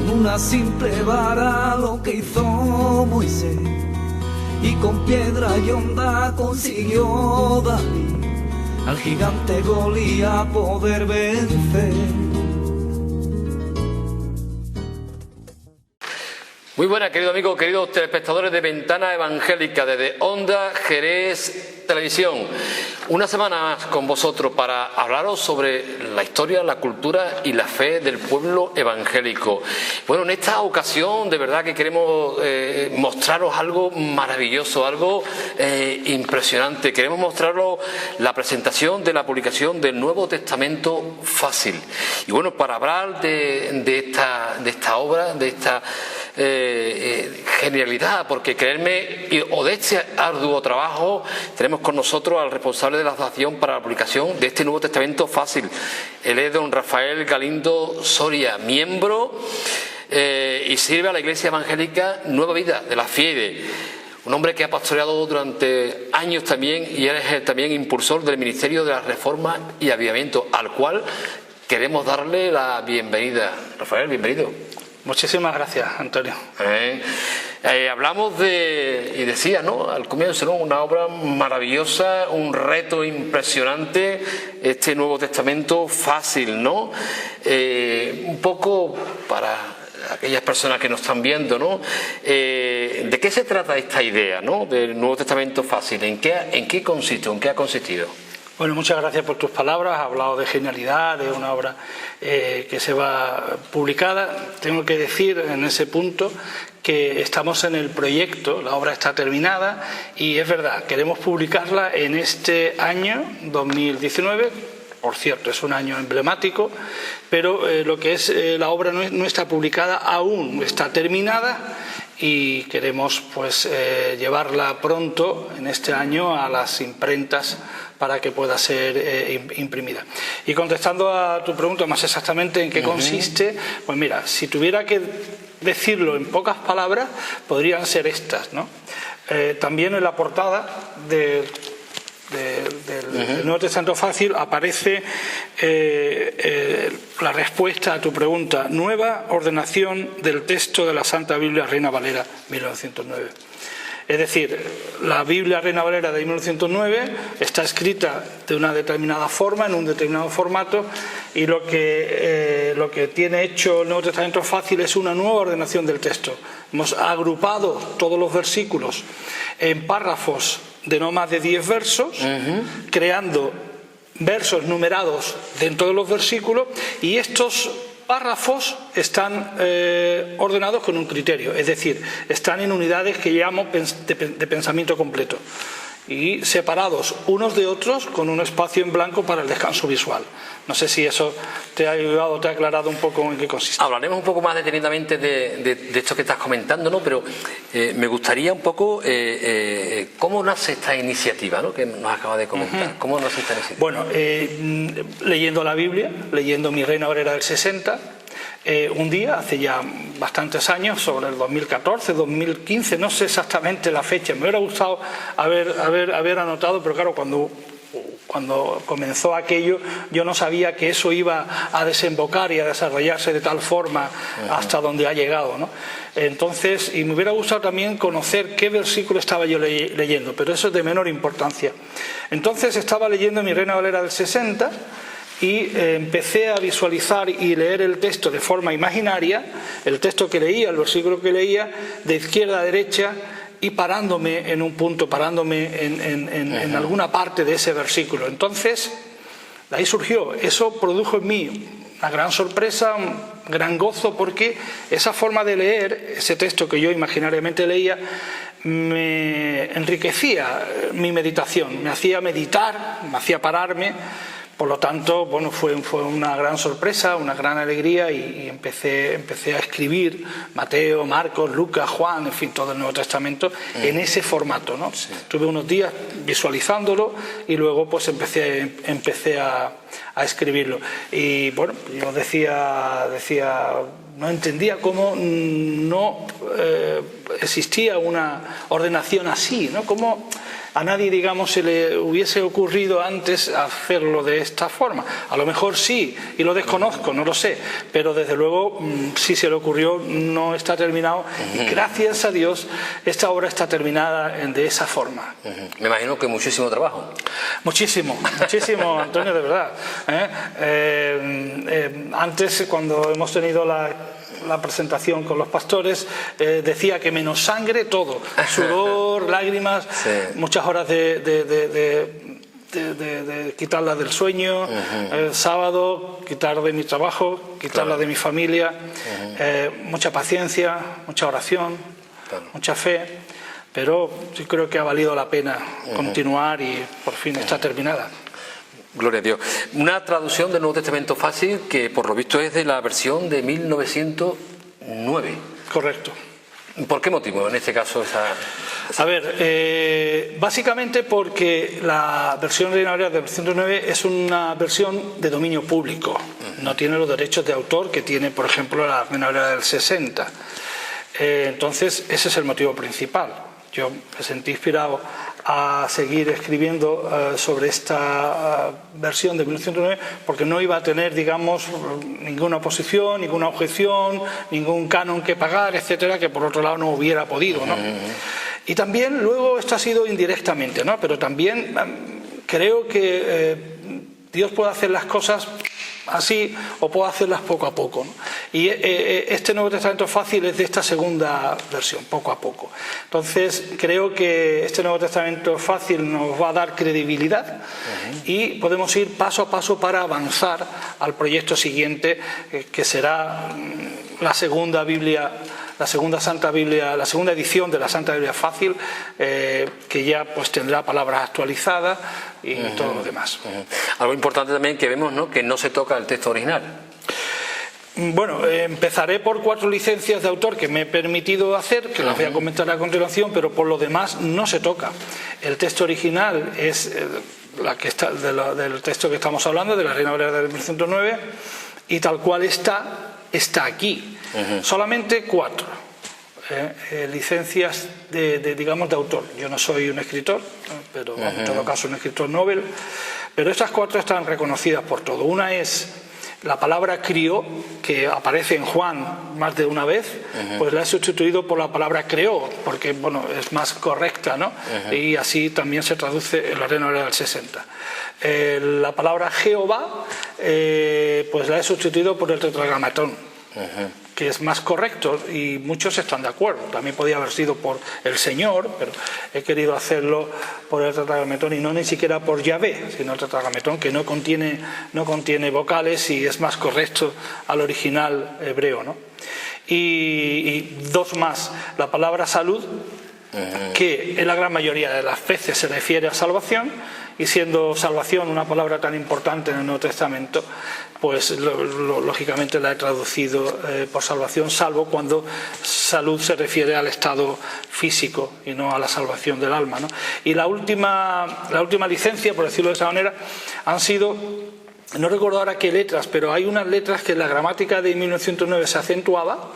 con una simple vara lo que hizo Moisés, y con piedra y honda consiguió David al gigante Goliat poder vencer. Muy buenas, querido amigo, queridos telespectadores de Ventana Evangélica desde Onda Jerez Televisión. Una semana más con vosotros para hablaros sobre la historia, la cultura y la fe del pueblo evangélico. Bueno, en esta ocasión de verdad que queremos mostraros algo maravilloso, algo impresionante. Queremos mostraros la presentación de la publicación del Nuevo Testamento Fácil. Y bueno, para hablar de esta obra, de esta genialidad, porque creedme, o de este arduo trabajo, tenemos con nosotros al responsable de la asociación para la publicación de este Nuevo Testamento Fácil. Él es don Rafael Galindo Soria, miembro y sirve a la Iglesia Evangélica Nueva Vida de la FIEDE. Un hombre que ha pastoreado durante años también, y él es también impulsor del Ministerio de la Reforma y Avivamiento, al cual queremos darle la bienvenida. Rafael, bienvenido. Muchísimas gracias, Antonio. Hablamos y decía, ¿no?, al comienzo, ¿no?, una obra maravillosa, un reto impresionante, este Nuevo Testamento Fácil, ¿no? Un poco para aquellas personas que nos están viendo, ¿no? ¿De qué se trata esta idea, ¿no?, del Nuevo Testamento Fácil? ¿En qué consiste? ¿En qué ha consistido? Bueno, muchas gracias por tus palabras. Has hablado de genialidad, de una obra que se va publicada. Tengo que decir en ese punto que estamos en el proyecto, la obra está terminada y es verdad, queremos publicarla en este año 2019. Por cierto, es un año emblemático, pero lo que es la obra no está publicada aún, está terminada y queremos pues llevarla pronto en este año a las imprentas para que pueda ser imprimida. Y contestando a tu pregunta más exactamente en qué consiste, pues mira, si tuviera que decirlo en pocas palabras, podrían ser estas, ¿no? También en la portada del Nuevo Testamento Fácil aparece la respuesta a tu pregunta: nueva ordenación del texto de la Santa Biblia Reina Valera 1909. Es decir, la Biblia Reina Valera de 1909 está escrita de una determinada forma, en un determinado formato, y lo que tiene hecho el Nuevo Testamento Fácil es una nueva ordenación del texto. Hemos agrupado todos los versículos en párrafos de no más de 10 versos, creando versos numerados dentro de los versículos, y estos párrafos están ordenados con un criterio, es decir, están en unidades que llamo de pensamiento completo y separados unos de otros con un espacio en blanco para el descanso visual. No sé si eso te ha ayudado, te ha aclarado un poco en qué consiste. Hablaremos un poco más detenidamente de esto que estás comentando, ¿no? Pero me gustaría un poco cómo nace esta iniciativa, ¿no?, que nos acaba de comentar. ¿Cómo nace esta iniciativa? Bueno, leyendo la Biblia, leyendo mi Reina Valera del 60, un día, hace ya bastantes años, sobre el 2014, 2015, no sé exactamente la fecha, me hubiera gustado haber anotado, pero claro, cuando comenzó aquello yo no sabía que eso iba a desembocar y a desarrollarse de tal forma hasta donde ha llegado, ¿no? Entonces, y me hubiera gustado también conocer qué versículo estaba yo leyendo, pero eso es de menor importancia. Entonces estaba leyendo mi Reina Valera del 60 y empecé a visualizar y leer el texto de forma imaginaria, el texto que leía, el versículo que leía, de izquierda a derecha, y parándome en un punto, parándome en alguna parte de ese versículo. Entonces, de ahí surgió, eso produjo en mí una gran sorpresa, un gran gozo, porque esa forma de leer ese texto que yo imaginariamente leía me enriquecía mi meditación, me hacía meditar, me hacía pararme. Por lo tanto, bueno, fue una gran sorpresa, una gran alegría, y empecé a escribir Mateo, Marcos, Lucas, Juan, en fin, todo el Nuevo Testamento en ese formato, ¿no? Sí. Tuve unos días visualizándolo y luego pues empecé a escribirlo. Y bueno, yo decía no entendía cómo no existía una ordenación así, ¿no? Cómo a nadie, digamos, se le hubiese ocurrido antes hacerlo de esta forma. A lo mejor sí, y lo desconozco, no lo sé, pero desde luego si se le ocurrió no está terminado. Y gracias a Dios esta obra está terminada de esa forma. Me imagino que muchísimo trabajo. Muchísimo, muchísimo, Antonio, de verdad. Antes, cuando hemos tenido la presentación con los pastores, decía que menos sangre, todo. Sudor, lágrimas, sí. Muchas horas de quitarla del sueño, sábado, quitar de mi trabajo, quitarla de mi familia, mucha paciencia, mucha oración, mucha fe, pero yo creo que ha valido la pena continuar y por fin está terminada. Gloria a Dios. Una traducción del Nuevo Testamento fácil que por lo visto es de la versión de 1909. Correcto. ¿Por qué motivo en este caso esa? A ver, básicamente porque la versión Reina Valera de 1909 es una versión de dominio público. No tiene los derechos de autor que tiene, por ejemplo, la Reina Valera del 60. Entonces, ese es el motivo principal. Yo me sentí inspirado a seguir escribiendo sobre esta versión de 1909 porque no iba a tener, digamos, ninguna oposición, ninguna objeción, ningún canon que pagar, etcétera, que por otro lado no hubiera podido, ¿no? Y también luego esto ha sido indirectamente, ¿no? Pero también creo que Dios puede hacer las cosas así o puedo hacerlas poco a poco, ¿no? Y este Nuevo Testamento fácil es de esta segunda versión, poco a poco. Entonces creo que este Nuevo Testamento fácil nos va a dar credibilidad y podemos ir paso a paso para avanzar al proyecto siguiente, que será la segunda Biblia, la segunda Santa Biblia, la segunda edición de la Santa Biblia fácil, que ya pues tendrá palabras actualizadas y todo lo demás. Algo importante también que vemos, ¿no?, que no se toca el texto original. Bueno, empezaré por 4 licencias de autor que me he permitido hacer, que las voy a comentar a continuación, pero por lo demás no se toca. El texto original es la que está del texto que estamos hablando, de la Reina Valera de 1909, y tal cual está aquí. Solamente 4 licencias digamos de autor. Yo no soy un escritor, pero en todo caso un escritor Nobel, pero estas 4 están reconocidas por todo. Una es la palabra crió, que aparece en Juan más de una vez, pues la he sustituido por la palabra creó, porque bueno, es más correcta, ¿no? Y así también se traduce en la Reina Valera del 60. La palabra Jehová, pues la he sustituido por el tetragramatón, que es más correcto y muchos están de acuerdo. También podía haber sido por el Señor, pero he querido hacerlo por el tetragramatón y no ni siquiera por Yahvé, sino el tetragramatón, que no contiene vocales y es más correcto al original hebreo, ¿no? Y 2 más, la palabra salud, que en la gran mayoría de las veces se refiere a salvación, y siendo salvación una palabra tan importante en el Nuevo Testamento, pues lógicamente la he traducido por salvación, salvo cuando salud se refiere al estado físico y no a la salvación del alma, ¿no? Y la última licencia, por decirlo de esa manera, han sido, no recuerdo ahora qué letras, pero hay unas letras que en la gramática de 1909 se acentuaba.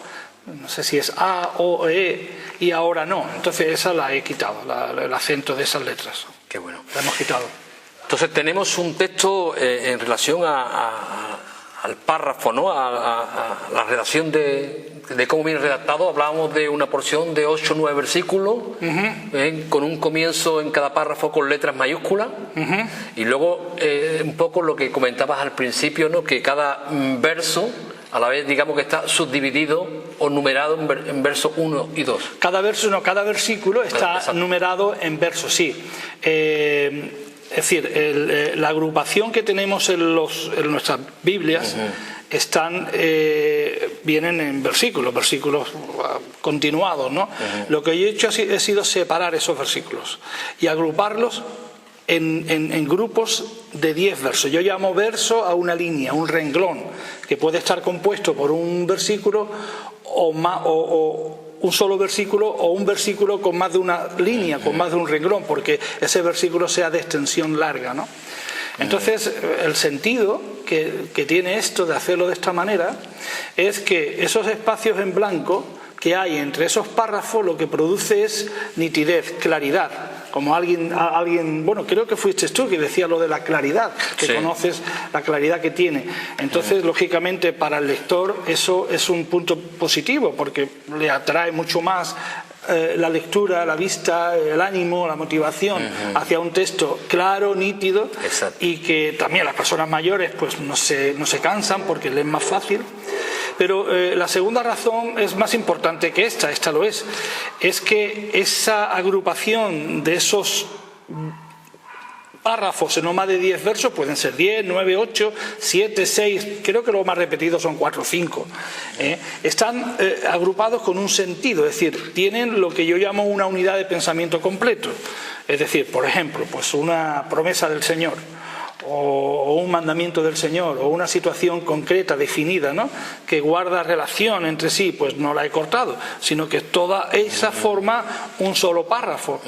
No sé si es A, O, E, y ahora no. Entonces esa la he quitado, el acento de esas letras. Qué bueno. La hemos quitado. Entonces tenemos un texto en relación al párrafo, ¿no? A la redacción de cómo viene redactado. Hablábamos de una porción de 8 o 9 versículos, con un comienzo en cada párrafo con letras mayúsculas, y luego un poco lo que comentabas al principio, ¿no?, que cada verso a la vez, digamos, que está subdividido o numerado en versos 1 y 2. Cada versículo está numerado en versos, sí. Es decir, la agrupación que tenemos en nuestras Biblias vienen en versículos continuados, ¿no? Lo que yo he hecho ha sido separar esos versículos y agruparlos en grupos de 10 versos. Yo llamo verso a una línea, un renglón, que puede estar compuesto por un versículo o un solo versículo, o un versículo con más de una línea, con más de un renglón, porque ese versículo sea de extensión larga, ¿no? Entonces, el sentido que tiene esto de hacerlo de esta manera es que esos espacios en blanco que hay entre esos párrafos lo que produce es nitidez, claridad. Como alguien, bueno, creo que fuiste tú que decía lo de la claridad, que sí. conoces la claridad que tiene. Entonces, lógicamente, para el lector eso es un punto positivo porque le atrae mucho más la lectura, la vista, el ánimo, la motivación hacia un texto claro, nítido. Exacto. Y que también las personas mayores pues no se cansan porque leen más fácil. Pero la segunda razón es más importante que esta lo es que esa agrupación de esos párrafos en no más de 10 versos, pueden ser 10, 9, 8, 7, 6, creo que los más repetidos son 4 o 5, están agrupados con un sentido, es decir, tienen lo que yo llamo una unidad de pensamiento completo. Es decir, por ejemplo, pues una promesa del Señor, o un mandamiento del Señor, o una situación concreta, definida, ¿no?, que guarda relación entre sí, pues no la he cortado, sino que toda esa forma un solo párrafo.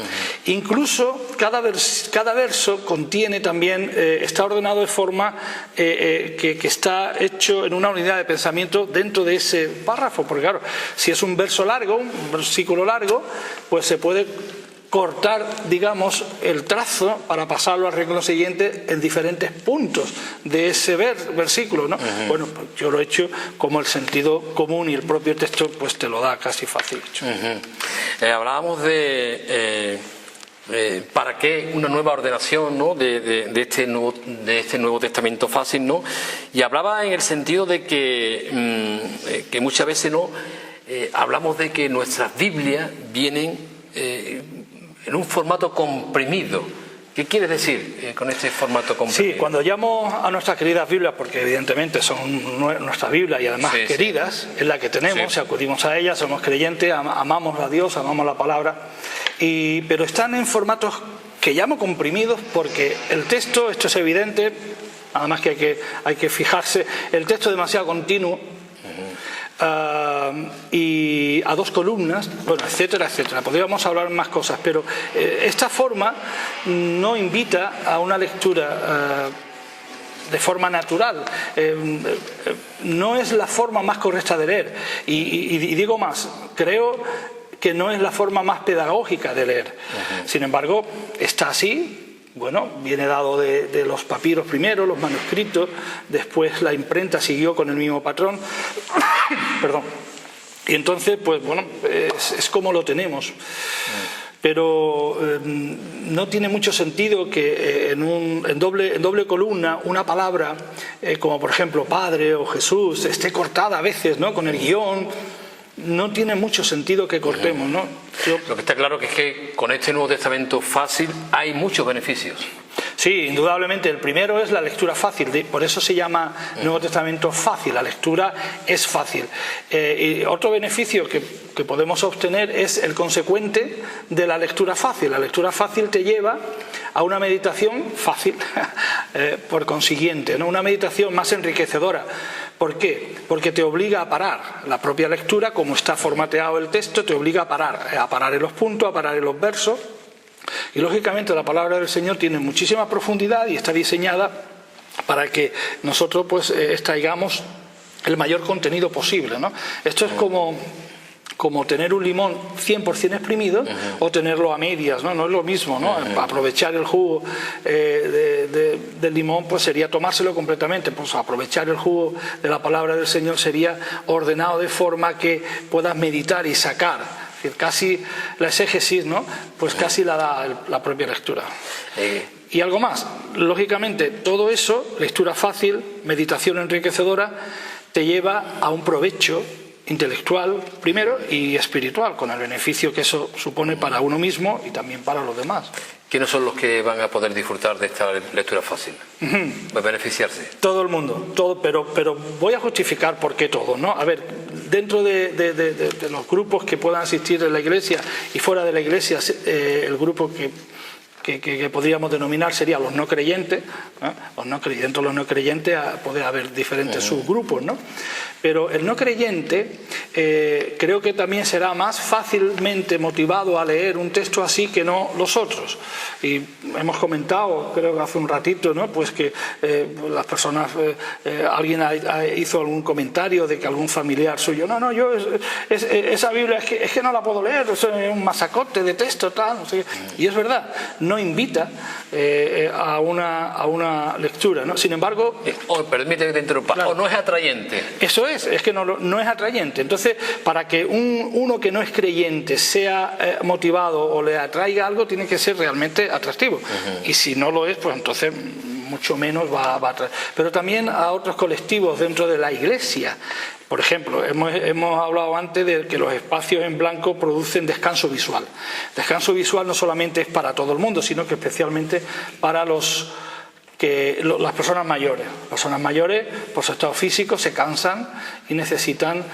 Incluso cada verso contiene también, está ordenado de forma que está hecho en una unidad de pensamiento dentro de ese párrafo, porque claro, si es un verso largo, un versículo largo, pues se puede cortar, digamos, el trazo para pasarlo al renglón siguiente en diferentes puntos de ese versículo, ¿no? Bueno, pues yo lo he hecho como el sentido común y el propio texto pues te lo da casi fácil hecho. Hablábamos de para qué una nueva ordenación, ¿no?, de este Nuevo Testamento fácil, ¿no? Y hablaba en el sentido de que muchas veces, ¿no?, hablamos de que nuestras Biblias vienen en un formato comprimido. ¿Qué quiere decir con este formato comprimido? Sí, cuando llamo a nuestras queridas Biblias, porque evidentemente son nuestras Biblias y además queridas, es la que tenemos, si acudimos a ellas, somos creyentes, amamos a Dios, amamos la palabra, pero están en formatos que llamo comprimidos porque el texto, esto es evidente, nada más que hay que fijarse, el texto es demasiado continuo, y a 2 columnas, bueno, etcétera, etcétera. Podríamos hablar más cosas, pero esta forma no invita a una lectura de forma natural. No es la forma más correcta de leer. Y digo más, creo que no es la forma más pedagógica de leer. Sin embargo, está así. Bueno, viene dado de los papiros primero, los manuscritos, después la imprenta siguió con el mismo patrón. Perdón. Y entonces, pues bueno, es como lo tenemos. Pero no tiene mucho sentido que en doble columna una palabra, como por ejemplo Padre o Jesús, esté cortada a veces, ¿no?, con el guión. No tiene mucho sentido que cortemos, ¿no? Lo que está claro es que con este Nuevo Testamento fácil hay muchos beneficios. Sí, indudablemente. El primero es la lectura fácil, por eso se llama Nuevo Testamento fácil, la lectura es fácil. Y otro beneficio que podemos obtener es el consecuente de la lectura fácil. La lectura fácil te lleva a una meditación fácil, por consiguiente, ¿no?, una meditación más enriquecedora. ¿Por qué? Porque te obliga a parar. La propia lectura, como está formateado el texto, te obliga a parar en los puntos, a parar en los versos. Y lógicamente la palabra del Señor tiene muchísima profundidad y está diseñada para que nosotros pues extraigamos el mayor contenido posible, ¿no? Esto es como tener un limón 100% exprimido o tenerlo a medias, ¿no? No es lo mismo, ¿no? Aprovechar el jugo del limón pues sería tomárselo completamente, pues aprovechar el jugo de la palabra del Señor sería ordenado de forma que puedas meditar y sacar. Es decir, casi la exégesis, ¿no?, pues casi la da la propia lectura. Y algo más, lógicamente todo eso, lectura fácil, meditación enriquecedora, te lleva a un provecho intelectual primero y espiritual, con el beneficio que eso supone para uno mismo y también para los demás. ¿Quiénes son los que van a poder disfrutar de esta lectura fácil? ¿Va a beneficiarse? Todo el mundo, todo, pero voy a justificar por qué todo, ¿no? A ver, dentro de los grupos que puedan asistir en la iglesia y fuera de la iglesia, el grupo que podríamos denominar serían los no creyentes, ¿no? Los no creyentes, dentro de los no creyentes puede haber diferentes subgrupos, ¿no? Pero el no creyente creo que también será más fácilmente motivado a leer un texto así que no los otros. Y hemos comentado, creo que hace un ratito, ¿no? Pues que las personas, alguien hizo algún comentario de que algún familiar suyo, no, yo esa Biblia es que no la puedo leer, es un masacote de texto, tal, no sé qué. Y es verdad, no invita a una lectura, ¿no? Sin embargo... permíteme que te interrumpa, claro, o no es atrayente. Eso es que no es atrayente. Entonces, para que uno que no es creyente sea motivado o le atraiga algo, tiene que ser realmente atractivo. Y si no lo es, pues entonces mucho menos va a atraer. Pero también a otros colectivos dentro de la Iglesia. Por ejemplo, hemos hablado antes de que los espacios en blanco producen descanso visual. Descanso visual no solamente es para todo el mundo, sino que especialmente para las personas mayores. Las personas mayores, por su estado físico, se cansan y necesitan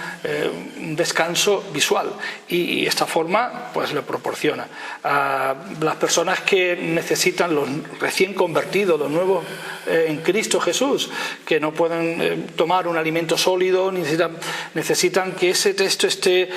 un descanso visual. Y esta forma, pues, le proporciona. Las personas que necesitan, los recién convertidos, los nuevos en Cristo Jesús, que no pueden tomar un alimento sólido, necesitan que ese texto esté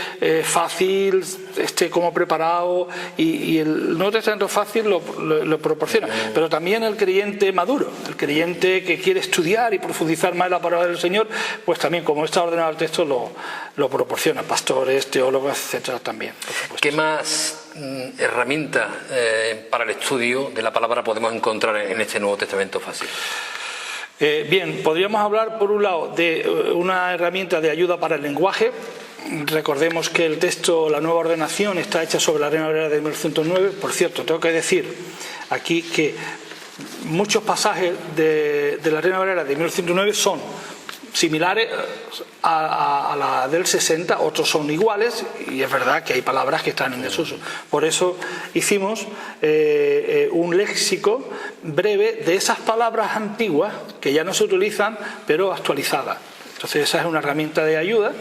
fácil, esté como preparado, y el Nuevo Testamento fácil lo proporciona. Pero también el creyente maduro, el creyente que quiere estudiar y profundizar más en la palabra del Señor, pues también, como está ordenado el texto, lo proporciona. Pastores, teólogos, etcétera, también, por supuesto. ¿Qué más herramientas para el estudio de la palabra podemos encontrar en este Nuevo Testamento fácil? Bien, podríamos hablar por un lado de una herramienta de ayuda para el lenguaje. Recordemos que el texto, la nueva ordenación, está hecha sobre la Reina Valera de 1909. Por cierto, tengo que decir aquí que muchos pasajes de la Reina Valera de 1909 son similares a la del 60, otros son iguales, y es verdad que hay palabras que están en desuso. Por eso hicimos un léxico breve de esas palabras antiguas que ya no se utilizan, pero actualizadas. Entonces esa es una herramienta de ayuda.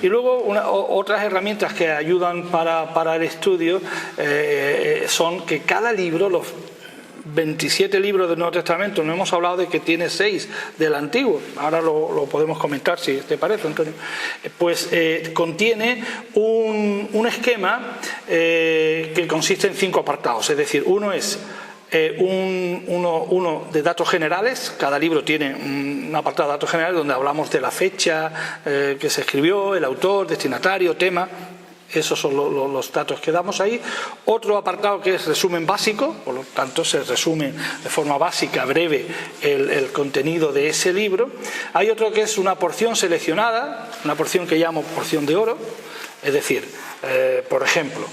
Y luego otras herramientas que ayudan para el estudio son que cada libro, los 27 libros del Nuevo Testamento, no hemos hablado de que tiene 6 del Antiguo, ahora lo podemos comentar si te parece, Antonio, pues contiene un esquema que consiste en 5 apartados, es decir, uno es uno de datos generales. Cada libro tiene un apartado de datos generales donde hablamos de la fecha que se escribió, el autor, destinatario, tema. Esos son los datos que damos ahí. Otro apartado que es resumen básico, por lo tanto se resume de forma básica, breve, el contenido de ese libro. Hay otro que es una porción seleccionada, una porción que llamo porción de oro, es decir, por ejemplo,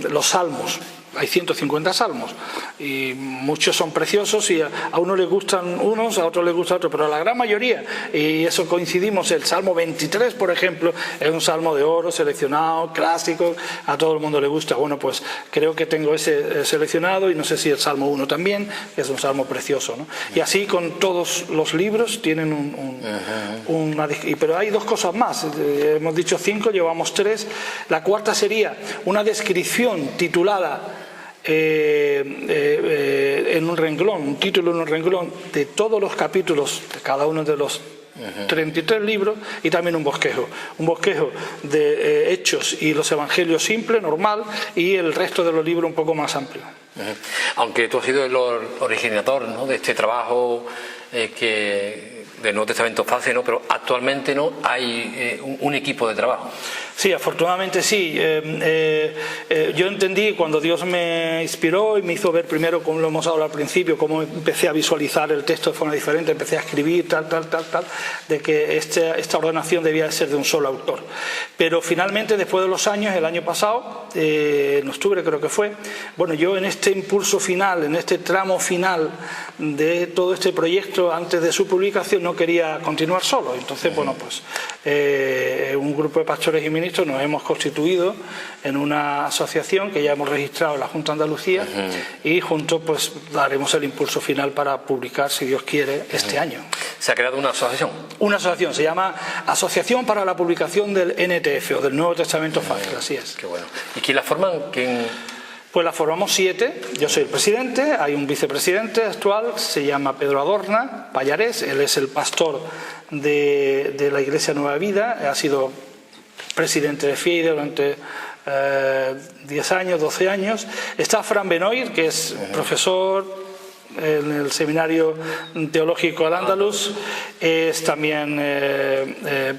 los salmos. Hay 150 salmos y muchos son preciosos y a uno le gustan unos, a otros les gusta otros, pero a la gran mayoría, y eso coincidimos, el Salmo 23, por ejemplo, es un salmo de oro seleccionado, clásico, a todo el mundo le gusta. Bueno, pues creo que tengo ese seleccionado, y no sé si el Salmo 1 también, que es un salmo precioso, ¿no? Y así con todos los libros tienen pero hay 2 cosas más. Hemos dicho 5, llevamos 3. La cuarta sería una descripción titulada en un renglón, un título en un renglón de todos los capítulos de cada uno de los 33 libros, y también un bosquejo de Hechos y los Evangelios simple, normal, y el resto de los libros un poco más amplio. Aunque tú has sido el originador, ¿no?, de este trabajo del Nuevo Testamento fácil, ¿no?, pero actualmente no hay un equipo de trabajo. Sí, afortunadamente sí. Yo entendí cuando Dios me inspiró y me hizo ver primero, como lo hemos hablado al principio, cómo empecé a visualizar el texto de forma diferente, empecé a escribir tal, de que esta ordenación debía de ser de un solo autor. Pero finalmente, después de los años, el año pasado, en octubre creo que fue, bueno, yo en este impulso final, en este tramo final de todo este proyecto, antes de su publicación, no quería continuar solo. Entonces, bueno, pues un grupo de pastores y ministros nos hemos constituido en una asociación que ya hemos registrado en la Junta de Andalucía, y juntos pues daremos el impulso final para publicar, si Dios quiere, este año. ¿Se ha creado una asociación? Una asociación, se llama Asociación para la Publicación del NTF, o del Nuevo Testamento Fácil, así es. Qué bueno. ¿Y quién la forman? Pues la formamos 7, yo soy el presidente, hay un vicepresidente actual, se llama Pedro Adorna Pallarés, él es el pastor de la Iglesia Nueva Vida, ha sido presidente de FIEIDE durante 10 años, 12 años. Está Fran Benoit, que es profesor en el Seminario Teológico Al-Ándalus, es también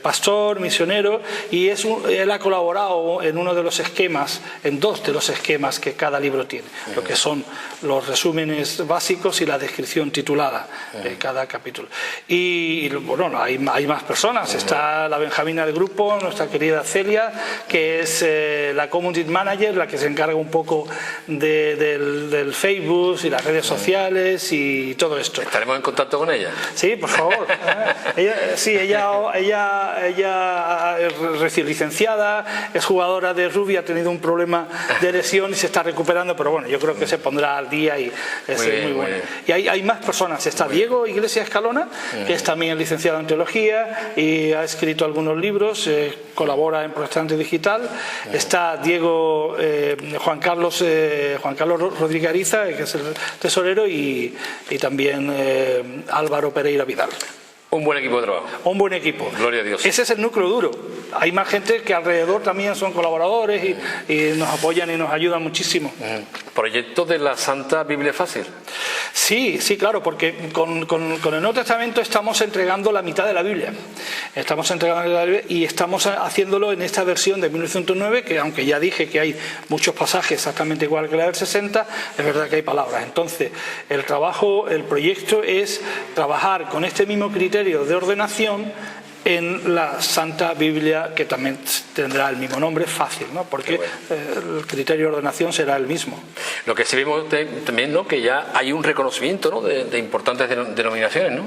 pastor, misionero, y él ha colaborado en uno de los esquemas, en 2 de los esquemas que cada libro tiene, lo que son los resúmenes básicos y la descripción titulada de cada capítulo. Y bueno, hay más personas, está la Benjamina del grupo, nuestra querida Celia, que es la Community Manager, la que se encarga un poco del Facebook y las redes sociales y todo esto. ¿Estaremos en contacto con ella? Sí, por favor. Ella es recién licenciada, es jugadora de rugby, ha tenido un problema de lesión y se está recuperando, pero bueno, yo creo que se pondrá al día y es muy buena. Y hay más personas. Está Diego Iglesias Escalona, que es también licenciado en teología y ha escrito algunos libros, colabora en Protestante Digital. Está Diego Juan Carlos Rodríguez Ariza, que es el tesorero, y también Álvaro Pereira Vidal. Un buen equipo de trabajo. Un buen equipo. Gloria a Dios. Ese es el núcleo duro. Hay más gente que alrededor también son colaboradores y nos apoyan y nos ayudan muchísimo. ¿Proyecto de la Santa Biblia Fácil? Sí, claro, porque con el Nuevo Testamento estamos entregando la mitad de la Biblia. Estamos entregando la Biblia y estamos haciéndolo en esta versión de 1909, que aunque ya dije que hay muchos pasajes exactamente igual que la del 60, es verdad que hay palabras. Entonces, el proyecto es trabajar con este mismo criterio de ordenación en la Santa Biblia, que también tendrá el mismo nombre, fácil, ¿no? Porque el criterio de ordenación será el mismo. Lo que sí vemos también, ¿no?, que ya hay un reconocimiento, ¿no?, de importantes denominaciones, ¿no?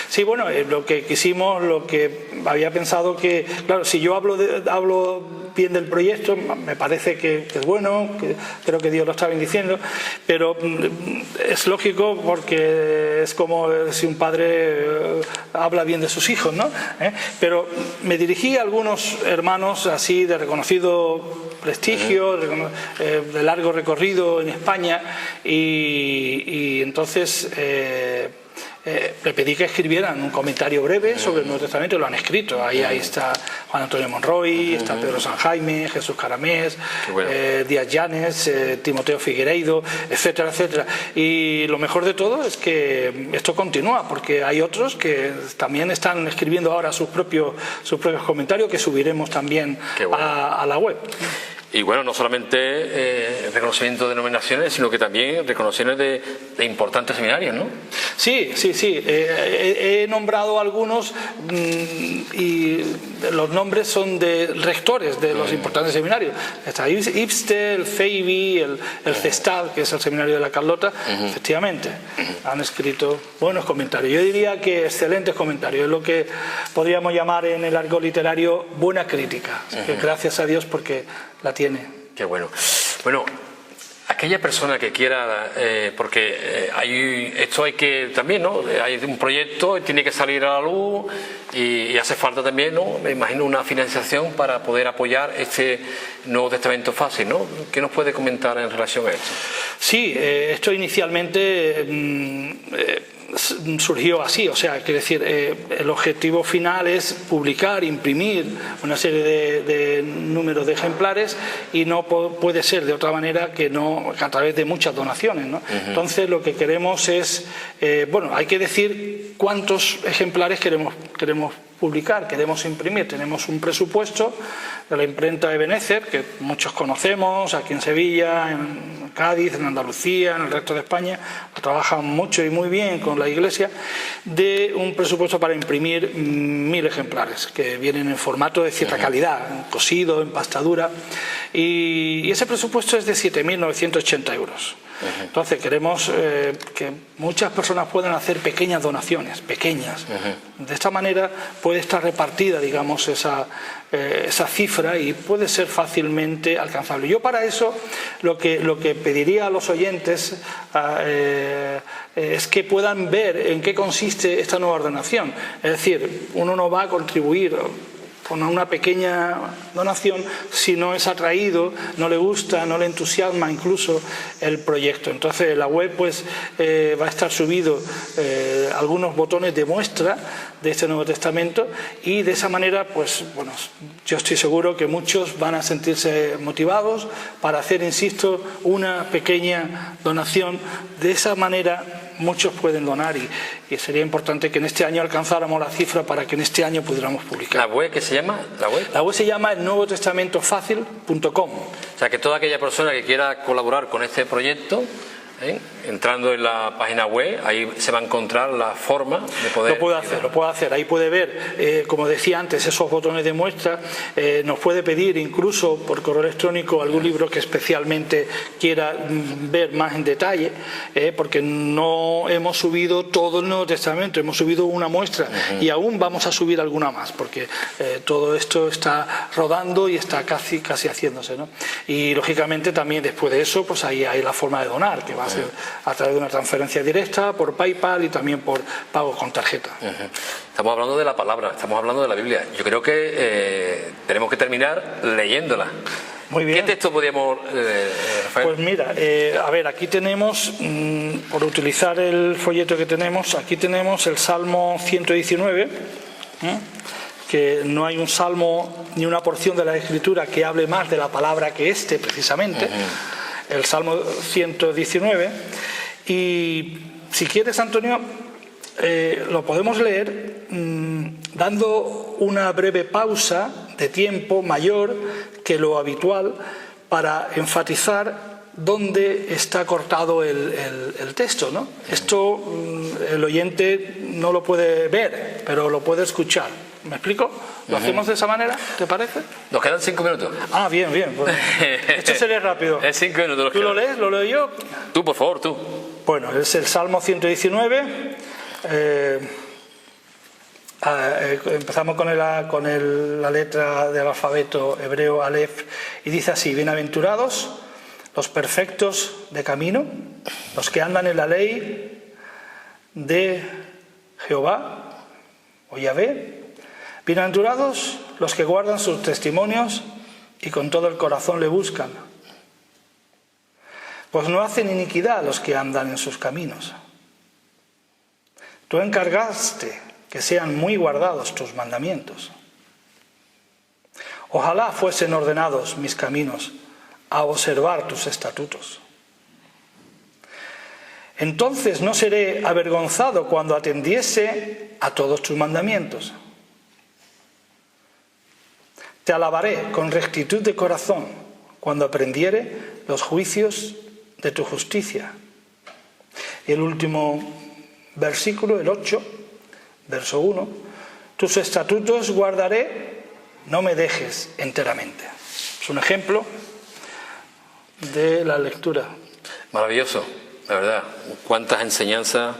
Sí, bueno, lo que quisimos, lo que había pensado que, claro, si yo hablo bien del proyecto, me parece que es bueno, que creo que Dios lo está bendiciendo, pero es lógico porque es como si un padre habla bien de sus hijos, ¿no? Pero me dirigí a algunos hermanos así de reconocido prestigio, de largo recorrido en España, y entonces le pedí que escribieran un comentario breve sobre el Nuevo Testamento, y lo han escrito. Ahí está Juan Antonio Monroy, está Pedro San Jaime, Jesús Caramés, Díaz Llanes, Timoteo Figueiredo, etcétera, etcétera. Y lo mejor de todo es que esto continúa, porque hay otros que también están escribiendo ahora sus propios comentarios, que subiremos también a la web. Y bueno, no solamente reconocimiento de denominaciones, sino que también reconocimientos de importantes seminarios, ¿no? Sí. He nombrado algunos y los nombres son de rectores de los importantes seminarios. Está IPSTE, el FEIBI, el CESTAD, que es el seminario de la Carlota. Efectivamente, han escrito buenos comentarios. Yo diría que excelentes comentarios. Es lo que podríamos llamar en el argot literario buena crítica. Así que gracias a Dios porque la tiene. Qué bueno. Bueno, aquella persona que quiera, porque esto hay que también, ¿no? Hay un proyecto, tiene que salir a la luz y hace falta también, ¿no?, me imagino, una financiación para poder apoyar este Nuevo Testamento Fácil, ¿no? ¿Qué nos puede comentar en relación a esto? Sí, esto inicialmente surgió así, o sea, quiere decir, el objetivo final es publicar, imprimir una serie de números de ejemplares, y no puede ser de otra manera que a través de muchas donaciones, ¿no? Entonces lo que queremos es, hay que decir cuántos ejemplares queremos publicar, queremos imprimir. Tenemos un presupuesto de la imprenta Ebenezer, que muchos conocemos, aquí en Sevilla, en Cádiz, en Andalucía, en el resto de España, trabajan mucho y muy bien con la Iglesia, de un presupuesto para imprimir 1000 ejemplares, que vienen en formato de cierta calidad, cosido, en pastadura, y ese presupuesto es de 7.980 euros. Entonces queremos que muchas personas puedan hacer pequeñas donaciones, pequeñas. De esta manera puede estar repartida, digamos, esa cifra, y puede ser fácilmente alcanzable. Yo para eso lo que pediría a los oyentes es que puedan ver en qué consiste esta nueva ordenación. Es decir, uno no va a contribuir con una pequeña donación si no es atraído, no le gusta, no le entusiasma incluso el proyecto. Entonces en la web pues va a estar subido algunos botones de muestra de este Nuevo Testamento, y de esa manera pues bueno, yo estoy seguro que muchos van a sentirse motivados para hacer, insisto, una pequeña donación. De esa manera muchos pueden donar, y sería importante que en este año alcanzáramos la cifra para que en este año pudiéramos publicar. ¿La web qué se llama? La web se llama elnuevotestamentofacil.com. O sea, que toda aquella persona que quiera colaborar con este proyecto, entrando en la página web, ahí se va a encontrar la forma de poder... Lo puede hacer. Ahí puede ver, como decía antes, esos botones de muestra. Nos puede pedir incluso por correo electrónico algún libro que especialmente quiera ver más en detalle, porque no hemos subido todo el Nuevo Testamento, hemos subido una muestra y aún vamos a subir alguna más, porque todo esto está rodando y está casi haciéndose, ¿no? Y lógicamente también después de eso pues ahí hay la forma de donar, que va a ser a través de una transferencia directa, por PayPal y también por pago con tarjeta. Estamos hablando de la palabra, estamos hablando de la Biblia. Yo creo que tenemos que terminar leyéndola. Muy bien. ¿Qué texto podríamos, Rafael? Pues mira, a ver, aquí tenemos, por utilizar el folleto que tenemos, aquí tenemos el Salmo 119, que no hay un salmo ni una porción de la Escritura que hable más de la palabra que este, precisamente. El Salmo 119, y si quieres, Antonio, lo podemos leer dando una breve pausa de tiempo mayor que lo habitual para enfatizar dónde está cortado el texto, ¿no? Esto el oyente no lo puede ver, pero lo puede escuchar. ¿Me explico? ¿Lo hacemos de esa manera? ¿Te parece? Nos quedan 5 minutos. Ah, bien, bien. Bueno, esto se lee rápido. Es 5 minutos. ¿Tú lo lees? ¿Lo leo yo? Tú, por favor, tú. Bueno, es el Salmo 119. Empezamos con la letra del alfabeto hebreo Aleph, y dice así: bienaventurados los perfectos de camino, los que andan en la ley de Jehová o Yahvé. Bienaventurados los que guardan sus testimonios y con todo el corazón le buscan, pues no hacen iniquidad los que andan en sus caminos. Tú encargaste que sean muy guardados tus mandamientos. Ojalá fuesen ordenados mis caminos a observar tus estatutos. Entonces no seré avergonzado cuando atendiese a todos tus mandamientos. Te alabaré con rectitud de corazón cuando aprendiere los juicios de tu justicia. Y el último versículo, el 8, verso 1, tus estatutos guardaré, no me dejes enteramente. Es un ejemplo de la lectura. Maravilloso, la verdad. Cuántas enseñanzas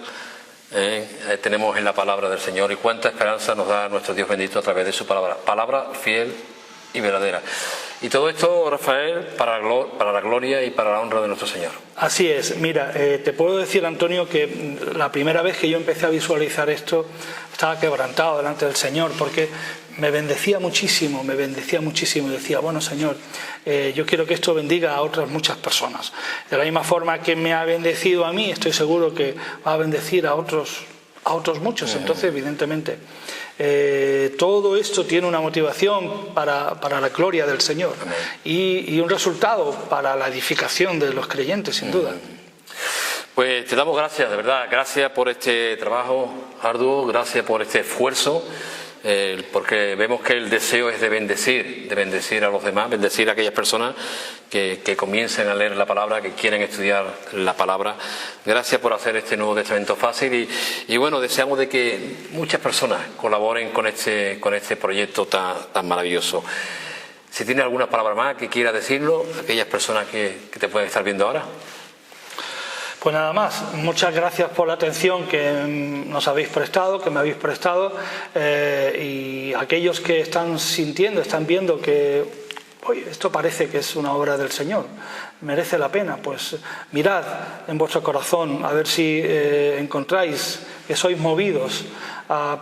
tenemos en la palabra del Señor, y cuánta esperanza nos da nuestro Dios bendito a través de su palabra. Palabra fiel y verdadera. Y todo esto, Rafael, para la gloria y para la honra de nuestro Señor. Así es. Mira, te puedo decir, Antonio, que la primera vez que yo empecé a visualizar esto estaba quebrantado delante del Señor, porque me bendecía muchísimo. Decía, bueno, Señor, yo quiero que esto bendiga a otras muchas personas. De la misma forma que me ha bendecido a mí, estoy seguro que va a bendecir a otros muchos. Entonces, evidentemente, todo esto tiene una motivación para la gloria del Señor y un resultado para la edificación de los creyentes, sin duda. Pues te damos gracias, de verdad, gracias por este trabajo arduo, gracias por este esfuerzo, porque vemos que el deseo es de bendecir a los demás, bendecir a aquellas personas que comiencen a leer la palabra, que quieren estudiar la palabra. Gracias por hacer este Nuevo Testamento fácil, y bueno, deseamos de que muchas personas colaboren con este proyecto tan maravilloso. Si tiene alguna palabra más que quiera decirlo, aquellas personas que te pueden estar viendo ahora. Pues nada más, muchas gracias por la atención que nos habéis prestado, que me habéis prestado, y aquellos que están sintiendo, están viendo que oye, esto parece que es una obra del Señor, merece la pena, pues mirad en vuestro corazón a ver si encontráis que sois movidos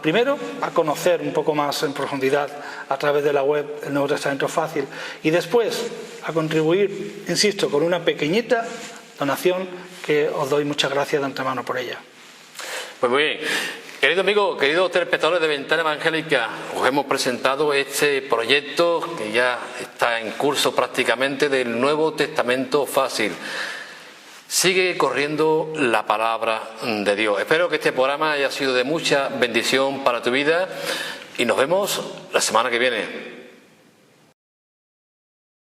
primero a conocer un poco más en profundidad a través de la web el Nuevo Testamento Fácil y después a contribuir, insisto, con una pequeñita donación que os doy muchas gracias de antemano por ella. Pues muy bien. Querido amigo, queridos telespectadores de Ventana Evangélica, os hemos presentado este proyecto que ya está en curso prácticamente del Nuevo Testamento Fácil. Sigue corriendo la palabra de Dios. Espero que este programa haya sido de mucha bendición para tu vida y nos vemos la semana que viene.